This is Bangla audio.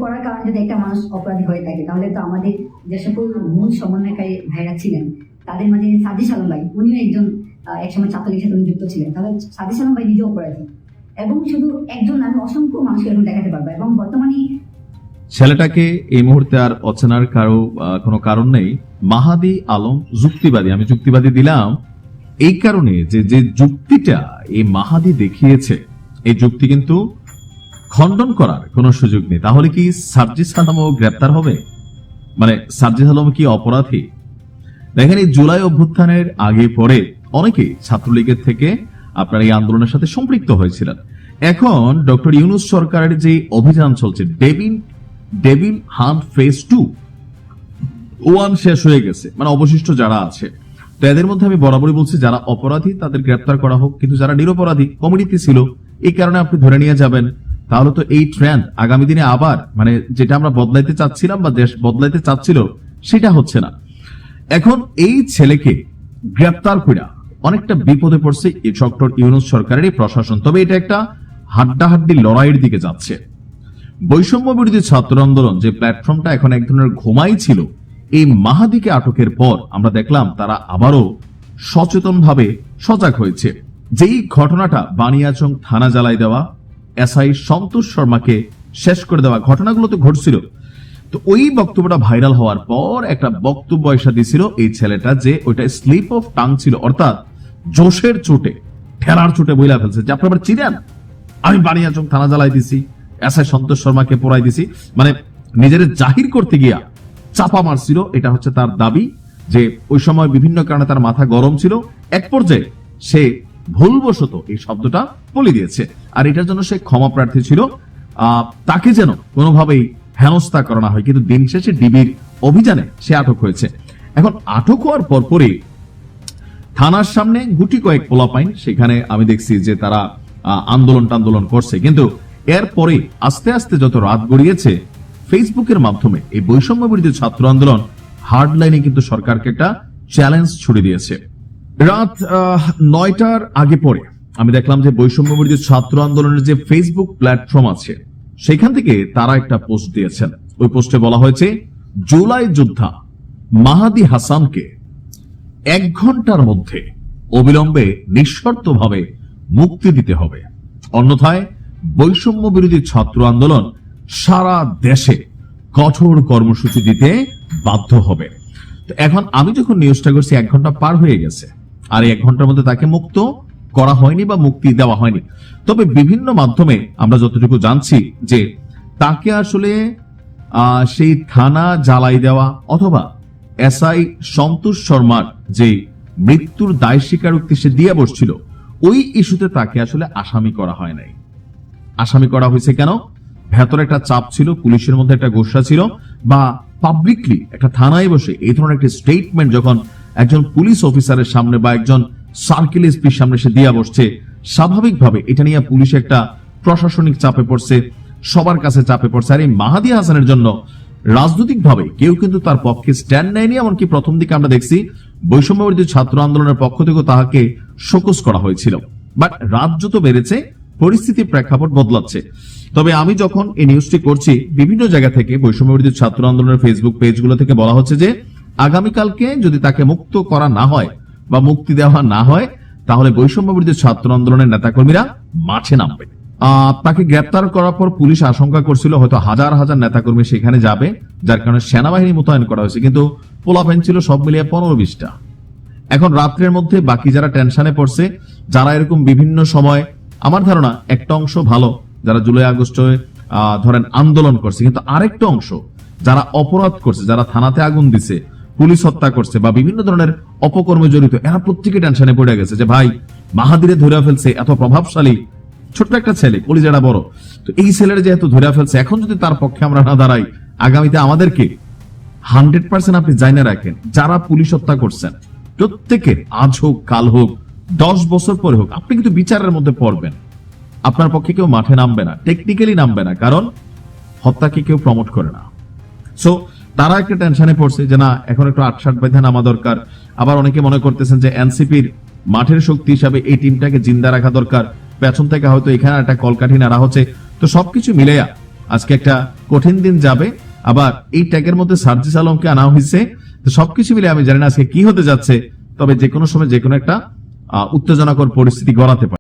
করার কারণে যদি একটা মানুষ অপরাধী হয়ে থাকে, তাহলে তো আমাদের যে সকল মূল সমন্বয়কারী ভাইরা ছিলেন তাদের মাঝে সাদিস আলম ভাই, উনিও একজন একসময় ছাত্রলীগের সাথে উনি যুক্ত ছিলেন, তাহলে সাদিস আলম ভাই নিজেও অপরাধী। এবং শুধু একজন, আমি অসংখ্য মানুষকে এরকম দেখাতে পারবো। এবং বর্তমানে ছেলেটাকে এই মুহূর্তে আর অচেনার কোনো কারণ নেই। মাহাদি আলম যুক্তিবাদী, আমি যুক্তিবাদী দিলাম এই কারণে যে যুক্তিটা এই মাহাদি দেখিয়েছে, এই যুক্তি কিন্তু খণ্ডন করার কোনো সুযোগ নেই। তাহলে কি সার্জিস আলমও গ্রেপ্তার হবে? মানে সার্জিস আলম কি অপরাধী? দেখেন, এই জুলাই অভ্যুত্থানের আগে পরে অনেকেই ছাত্রলীগের থেকে আপনার এই আন্দোলনের সাথে সম্পৃক্ত হয়েছিলেন। এখন ডক্টর ইউনূস সরকারের যে অভিযান চলছে, ডেভিল হান্ট ফেজ 2 শেষ হয়ে গেছে, মানে অবশিষ্ট যারা আছে, তো এদের মধ্যে আমি বরাবরই বলছি যারা অপরাধী তাদের গ্রেপ্তার করা হোক, কিন্তু যারা নিরপরাধী কমিটিতে ছিল এই কারণে আপনি ধরে নিয়ে যাবেন, তাহলে তো এই ট্রেন্ড আগামী দিনে আবার মানে যেটা আমরা বদলাইতে চাচ্ছিলাম বা দেশ বদলাইতে চাচ্ছিল সেটা হচ্ছে না। এখন এই ছেলেকে গ্রেপ্তার করে অনেকটা বিপদে পড়ছে এই ডক্টর ইউনূস সরকারের এই প্রশাসন। তবে এটা একটা হাড্ডাহাড্ডি লড়াইয়ের দিকে যাচ্ছে। বৈষম্য বিরোধী ছাত্র আন্দোলন যে প্ল্যাটফর্মটা এখন এক ধরনের ঘুমাই ছিল, এই মাহাদিকে আটকের পর আমরা দেখলাম তারা আবারও সচেতনভাবে সজাগ হয়েছে। যেই ঘটনাটা বানিয়াচং থানা জ্বালাই দেওয়া, এসআই সন্তোষ শর্মাকে শেষ করে দেওয়া, ঘটনাগুলো তো ঘটছিল। তো ওই বক্তব্যটা ভাইরাল হওয়ার পর একটা বক্তব্য এসে দিয়েছিল এই ছেলেটা যে ওইটা স্লিপ অফ টাং ছিল, অর্থাৎ জোশের চোটে, ঠেলার চোটে বইলা ফেলছে যে আপনি আবার চিনেন আমি বানিয়াচং থানা জ্বালাই দিছি, এসআই সন্তোষ শর্মাকে পড়াই দিছি, মানে নিজের জাহির করতে গিয়া চাপা মারছিল। এটা হচ্ছে তার দাবি যে ওই সময় বিভিন্ন কারণে তার মাথা গরম ছিল, এক পর্যায়ে সে ভুলবশত এই শব্দটা বলে দিয়েছে, আর এটার জন্য সে ক্ষমা প্রার্থী ছিল। তাকে যেন কোনোভাবেই হেনস্থা করা না হয়, কিন্তু দিন শেষে ডিবির অভিযানে সে আটক হয়েছে। এখন আটক হওয়ার পরপরই থানার সামনে গুটি কয়েক পোলাপাইন, সেখানে আমি দেখছি যে তারা আন্দোলন করছে, কিন্তু এরপরে আস্তে আস্তে যত রাত গড়িয়েছে ফেসবুকের মাধ্যমে এই বৈষম্য বিরোধী ছাত্র আন্দোলন হার্ডলাইনে কিন্তু সরকারকে একটা চ্যালেঞ্জ ছুড়ে দিয়েছে। রাত 9টার আগে পরে আমি দেখলাম যে বৈষম্য বিরোধী ছাত্র আন্দোলনের যে ফেসবুক প্ল্যাটফর্ম আছে সেখান থেকে তারা একটা পোস্ট দিয়েছেন। ওই পোস্টে বলা হয়েছে, জুলাই যোদ্ধা মাহাদি হাসানকে 1 ঘন্টার মধ্যে অবিলম্বে নিঃশর্তভাবে মুক্তি দিতে হবে, অন্যথায় বৈষম্য বিরোধী ছাত্র আন্দোলন সারা দেশে কঠোর কর্মসূচি দিতে বাধ্য হবে। তো এখন আমি যখন নিউজটা করছি 1 ঘন্টা পার হয়ে গেছে, আর 1 ঘন্টার মধ্যে তাকে মুক্ত করা হয়নি বা মুক্তি দেওয়া হয়নি। তবে বিভিন্ন মাধ্যমে আমরা যতটুকু জানছি যে তাকে আসলে সেই থানা জ্বালাই দেওয়া অথবা এসআই সন্তোষ শর্মার যে মৃত্যুর দায় স্বীকারোক্তি সে দিয়ে বসছিল, ওই ইস্যুতে তাকে আসলে আসামি করা হয় নাই। আসামি করা হয়েছে কেন? ভেতরে একটা চাপ ছিল, পুলিশের মধ্যে একটা গোসা ছিল, বা পাবলিকলি একটা থানায় বসে এই ধরনের একটা স্টেটমেন্ট যখন একজন পুলিশ অফিসারের সামনে বা একজন সার্কেল এসপির সামনে সে দিয়া বসছে, স্বাভাবিকভাবে এটা নিয়ে পুলিশ একটা প্রশাসনিক চাপে পড়ছে, সবার কাছে চাপে পড়ছে। আর এই মাহাদি হাসানের জন্য রাজনৈতিকভাবে কেউ কিন্তু তার পক্ষে স্ট্যান্ড নেয়নি। এমনকি প্রথম দিকে আমরা দেখছি বৈষম্য বিরোধী ছাত্র আন্দোলনের পক্ষ থেকে তাহাকে শোকজ করা হয়েছিল। বাট রাত যত বেড়েছে পরিস্থিতির প্রেক্ষাপট বদলাচ্ছে। তবে আমি যখন এই নিউজটি করছি, বিভিন্ন জায়গা থেকে বৈষম্য বিরোধী ছাত্র আন্দোলনের ফেসবুক পেজগুলো থেকে বলা হচ্ছে যে আগামীকালকে যদি তাকে মুক্ত করা না হয় বা মুক্তি দেওয়া না হয়, তাহলে বৈষম্য বিরোধী ছাত্র আন্দোলনের নেতাকর্মীরা মাঠে নামবে। তাকে গ্রেপ্তার করার পর পুলিশ আশঙ্কা করছিল হয়তো হাজার হাজার নেতাকর্মী সেখানে যাবে, যার কারণে সেনাবাহিনী মোতায়েন করা হয়েছে, কিন্তু পোলাপাইন ছিল সব মিলিয়ে 15-20টা। এখন রাত্রের মধ্যে বাকি যারা টেনশনে পড়ছে, যারা এরকম বিভিন্ন সময়, আমার ধারণা একটা অংশ ভালো যারা জুলাই আগস্টে ধরেন আন্দোলন করছে, কিন্তু আরেকটা অংশ যারা অপরাধ করছে, যারা থানাতে আগুন দিছে, পুলিশ হত্যা করছে বা বিভিন্ন ধরনের অপকর্মে জড়িত, এরা প্রত্যেকে টেনশনে পড়ে গেছে যে ভাই মাহাদিরে ধরে ফেলছে, এত প্রভাবশালী ছোট্ট একটা ছেলে, কলিজাটা বড়, তো এই ছেলের যেহেতু ধরে ফেলছে, এখন যদি তার পক্ষে আমরা না দাঁড়াই, আগামীতে আমাদেরকে 100% আপনি জানিয়ে রাখেন যারা পুলিশ হত্যা করছেন প্রত্যেকের আজ হোক কাল হোক 10 বছর পরে হোক আপনি কিন্তু বিচারের মধ্যে পড়বেন। আপনার পক্ষে কেউ মাঠে নামবে না, টেকনিক্যালি নামবে না, কারণ হত্যাকে কেউ প্রমোট করে না। সো তারা একটা টেনশনে পড়ছে যে না, এখন একটু 8-7 বেঁধে নামা দরকার। আবার অনেকে মনে করতেছেন যে এনসিপির মাঠের শক্তি হিসাবে এই টিমটাকে জিন্দা রাখা দরকার, পেছন থেকে হয়তো এখানে একটা কলকাঠি নাড়া হচ্ছে। তো সবকিছু মিলেয়া আজকে একটা কঠিন দিন যাবে, আবার এই ট্যাগের মধ্যে সার্জিস আলমকে আনা হয়েছে। তো সবকিছু মিলে আমি জানি না আজকে কি হতে যাচ্ছে, তবে যে কোনো সময় যে কোনো একটা উত্তেজনাকর পরিস্থিতি গড়াতে পারে।